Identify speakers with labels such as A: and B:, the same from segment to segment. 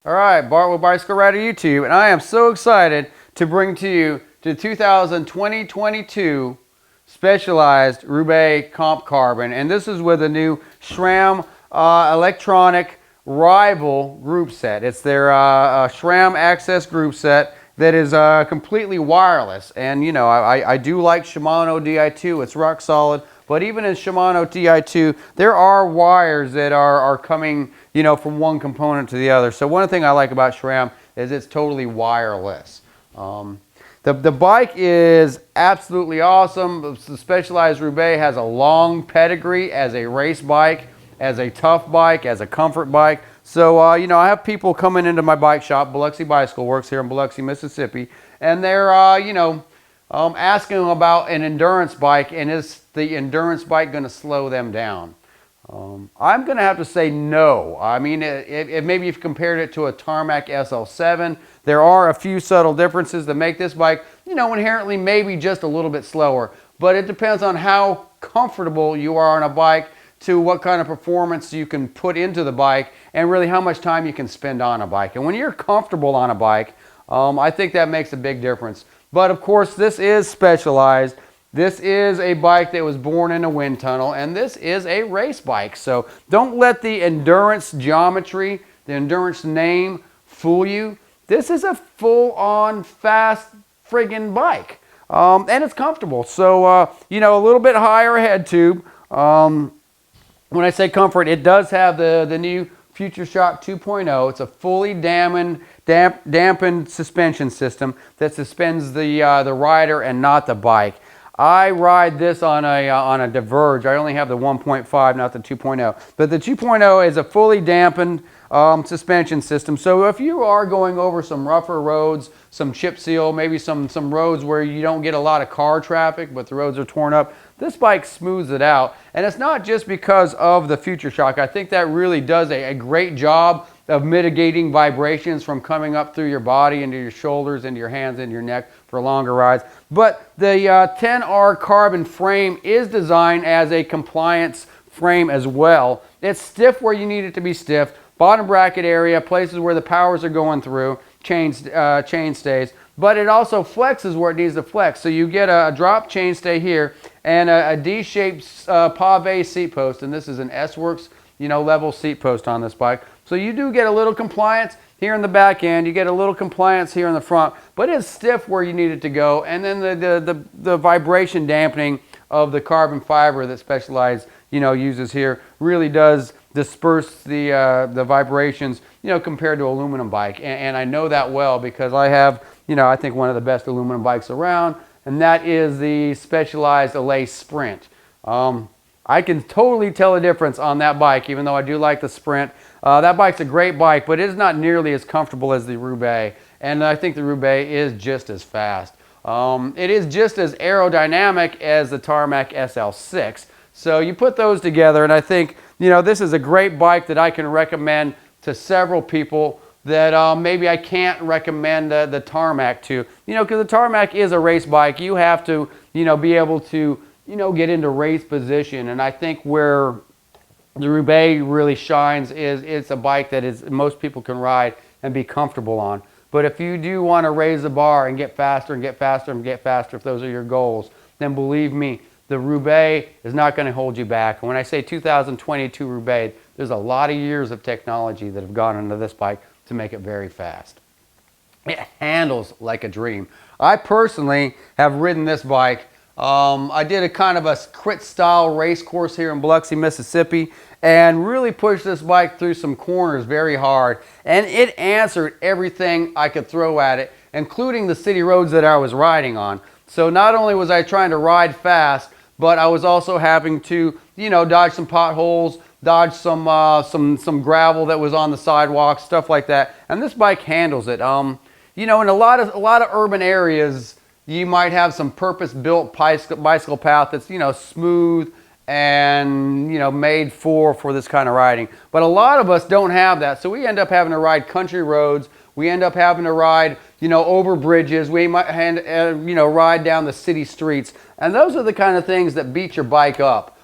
A: All right, Bart with Bicycle Rider YouTube, and I am so excited to bring to you the 2020-22 Specialized Roubaix Comp Carbon, and this is with a new SRAM electronic Rival group set. It's their SRAM AXS group set that is completely wireless, and you know I do like Shimano Di2. It's rock solid. But even in Shimano Di2, there are wires that are coming, you know, from one component to the other. So one thing I like about SRAM is it's totally wireless. The bike is absolutely awesome. The Specialized Roubaix has a long pedigree as a race bike, as a tough bike, as a comfort bike. So, you know, I have people coming into my bike shop, Biloxi Bicycle Works here in Biloxi, Mississippi, and they're, you know, asking them about an endurance bike, and is the endurance bike going to slow them down? I'm going to have to say no. I mean, maybe you've compared it to a Tarmac SL7. There are a few subtle differences that make this bike, you know, inherently maybe just a little bit slower. But it depends on how comfortable you are on a bike, to what kind of performance you can put into the bike, and really how much time you can spend on a bike. And when you're comfortable on a bike, I think that makes a big difference. But of course, this is Specialized. This is a bike that was born in a wind tunnel, and this is a race bike. So don't let the endurance geometry, the endurance name, fool you. This is a full-on fast friggin' bike, and it's comfortable. So you know, a little bit higher head tube. When I say comfort, it does have the new Future Shock 2.0. It's a fully dampened suspension system that suspends the rider and not the bike. I ride this on a Diverge. I only have the 1.5, not the 2.0. But the 2.0 is a fully dampened suspension system. So if you are going over some rougher roads, some chip seal, maybe some roads where you don't get a lot of car traffic, but the roads are torn up, this bike smooths it out. And it's not just because of the Future Shock. I think that really does a great job of mitigating vibrations from coming up through your body, into your shoulders, into your hands, into your neck for longer rides. But the 10R carbon frame is designed as a compliance frame as well. It's stiff where you need it to be stiff. Bottom bracket area, places where the powers are going through, chain stays. But it also flexes where it needs to flex. So you get a drop chainstay here and a D-shaped Pavé seat post, and this is an S-Works, you know, level seat post on this bike. So you do get a little compliance here in the back end, you get a little compliance here in the front, but it's stiff where you need it to go. And then the vibration dampening of the carbon fiber that Specialized, you know, uses here really does disperse the vibrations, you know, compared to an aluminum bike. And I know that well because I have, you know, I think one of the best aluminum bikes around, and that is the Specialized Allay Sprint. I can totally tell a difference on that bike, even though I do like the Sprint. That bike's a great bike, but it is not nearly as comfortable as the Roubaix, and I think the Roubaix is just as fast. It is just as aerodynamic as the Tarmac SL6. So you put those together, and I think, you know, this is a great bike that I can recommend to several people that maybe I can't recommend the Tarmac to. You know, because the Tarmac is a race bike. You have to, you know, be able to, you know, get into race position. And I think where the Roubaix really shines is it's a bike that is most people can ride and be comfortable on. But if you do want to raise the bar and get faster and get faster and get faster, if those are your goals, then believe me, the Roubaix is not going to hold you back. And when I say 2022 Roubaix, there's a lot of years of technology that have gone into this bike to make it very fast. It handles like a dream. I personally have ridden this bike. I did a kind of a crit style race course here in Biloxi, Mississippi, and really pushed this bike through some corners very hard. And it answered everything I could throw at it, including the city roads that I was riding on. So not only was I trying to ride fast, but I was also having to, you know, dodge some potholes, dodge some gravel that was on the sidewalk, stuff like that. And this bike handles it. You know, in a lot of urban areas, you might have some purpose-built bicycle path that's, you know, smooth and, you know, made for this kind of riding. But a lot of us don't have that, so we end up having to ride country roads. We end up having to ride, you know, over bridges. We might, you know, ride down the city streets. And those are the kind of things that beat your bike up.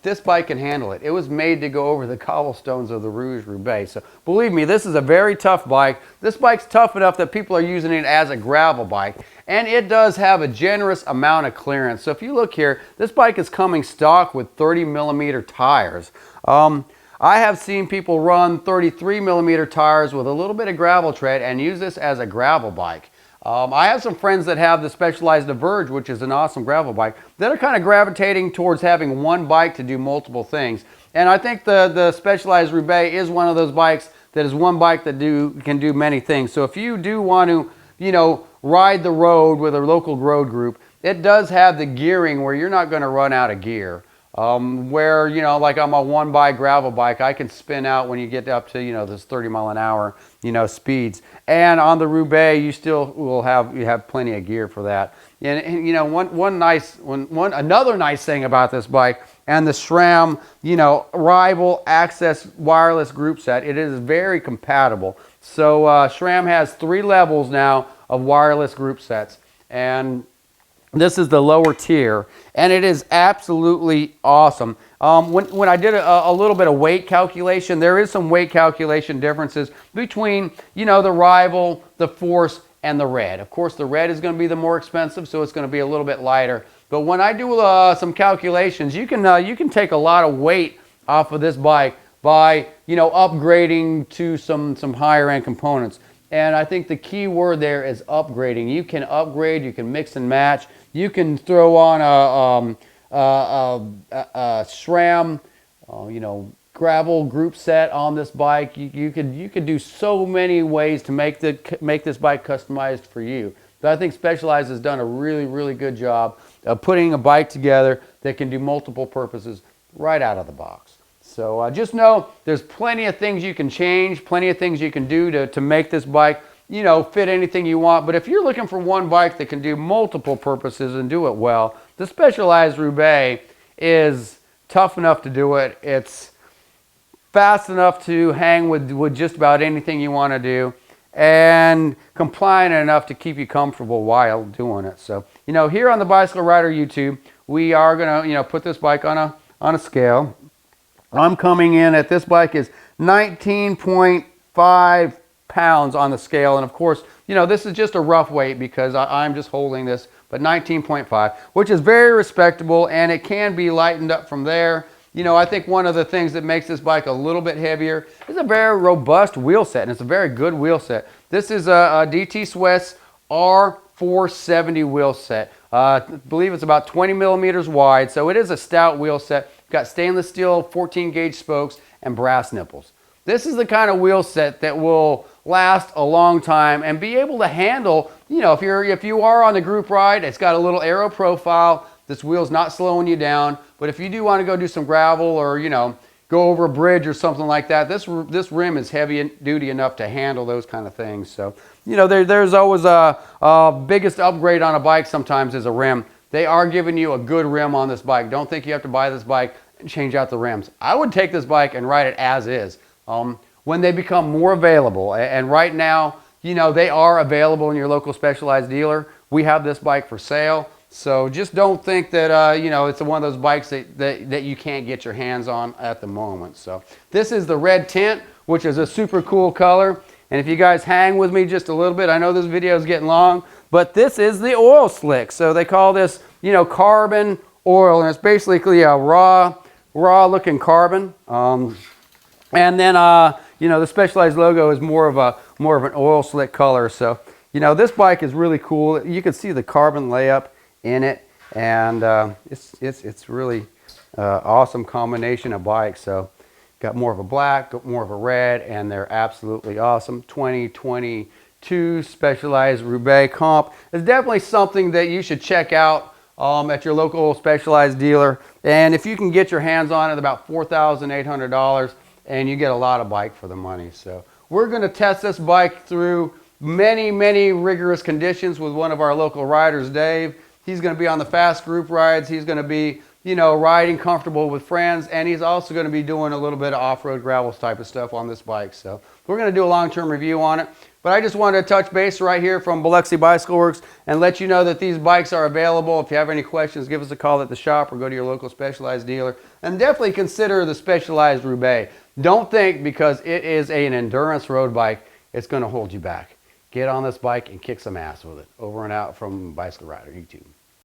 A: This bike can handle it. It was made to go over the cobblestones of the Roubaix. So believe me, this is a very tough bike. This bike's tough enough that people are using it as a gravel bike. And it does have a generous amount of clearance. So if you look here, this bike is coming stock with 30mm tires. I have seen people run 33mm tires with a little bit of gravel tread and use this as a gravel bike. I have some friends that have the Specialized Diverge, which is an awesome gravel bike, that are kind of gravitating towards having one bike to do multiple things. And I think the Specialized Roubaix is one of those bikes that is one bike that can do many things. So if you do want to, you know, ride the road with a local road group, it does have the gearing where you're not going to run out of gear. Where, you know, like on my one by gravel bike, I can spin out when you get up to, you know, this 30-mile-an-hour, you know, speeds. And on the Roubaix, you still will have plenty of gear for that. And you know, another nice thing about this bike and the SRAM, you know, Rival AXS wireless group set, it is very compatible. So SRAM has 3 levels now of wireless group sets, and this is the lower tier, and it is absolutely awesome. When I did a little bit of weight calculation, there is some weight calculation differences between, you know, the Rival, the Force, and the Red. Of course, the Red is going to be the more expensive, so it's going to be a little bit lighter. But when I do some calculations, you can take a lot of weight off of this bike by, you know, upgrading to some higher end components. And I think the key word there is upgrading. You can upgrade, you can mix and match. You can throw on a SRAM, you know, gravel group set on this bike. You could do so many ways to make this bike customized for you. But I think Specialized has done a really good job of putting a bike together that can do multiple purposes right out of the box. So just know there's plenty of things you can change, plenty of things you can do to make this bike, you know, fit anything you want. But if you're looking for one bike that can do multiple purposes and do it well, the Specialized Roubaix is tough enough to do it. It's fast enough to hang with just about anything you want to do, and compliant enough to keep you comfortable while doing it. So, you know, here on the Bicycle Rider YouTube, we are going to, you know, put this bike on a scale. I'm coming in at, this bike is 19.5 pounds on the scale. And of course, you know, this is just a rough weight because I'm just holding this, but 19.5, which is very respectable, and it can be lightened up from there. You know, I think one of the things that makes this bike a little bit heavier is a very robust wheel set, and it's a very good wheel set. This is a DT Swiss R470 wheel set. I believe it's about 20 millimeters wide, so it is a stout wheel set. Got stainless steel 14 gauge spokes and brass nipples. This is the kind of wheel set that will last a long time and be able to handle, you know, if you are on the group ride, it's got a little aero profile. This wheel's not slowing you down. But if you do want to go do some gravel or, you know, go over a bridge or something like that, this rim is heavy duty enough to handle those kind of things. So, you know, there's always a biggest upgrade on a bike sometimes is a rim. They are giving you a good rim on this bike. Don't think you have to buy this bike and change out the rims. I would take this bike and ride it as is. When they become more available, and right now, you know, they are available in your local Specialized dealer. We have this bike for sale. So just don't think that, you know, it's one of those bikes that you can't get your hands on at the moment. So this is the red tint, which is a super cool color. And if you guys hang with me just a little bit, I know this video is getting long, but this is the oil slick. So they call this, you know, carbon oil, and it's basically a raw looking carbon. And then, you know, the Specialized logo is more of an oil slick color. So, you know, this bike is really cool. You can see the carbon layup in it, and it's really awesome combination of bikes. So got more of a black, got more of a red, and they're absolutely awesome. 2022 Specialized Roubaix Comp is definitely something that you should check out at your local Specialized dealer. And if you can get your hands on it, about $4,800, and you get a lot of bike for the money. So we're going to test this bike through many rigorous conditions with one of our local riders, Dave. He's going to be on the fast group rides. He's going to be, you know, riding comfortable with friends. And he's also going to be doing a little bit of off-road gravel type of stuff on this bike. So we're going to do a long-term review on it. But I just wanted to touch base right here from Biloxi Bicycle Works and let you know that these bikes are available. If you have any questions, give us a call at the shop or go to your local Specialized dealer. And definitely consider the Specialized Roubaix. Don't think because it is an endurance road bike, it's going to hold you back. Get on this bike and kick some ass with it. Over and out from Bicycle Rider YouTube.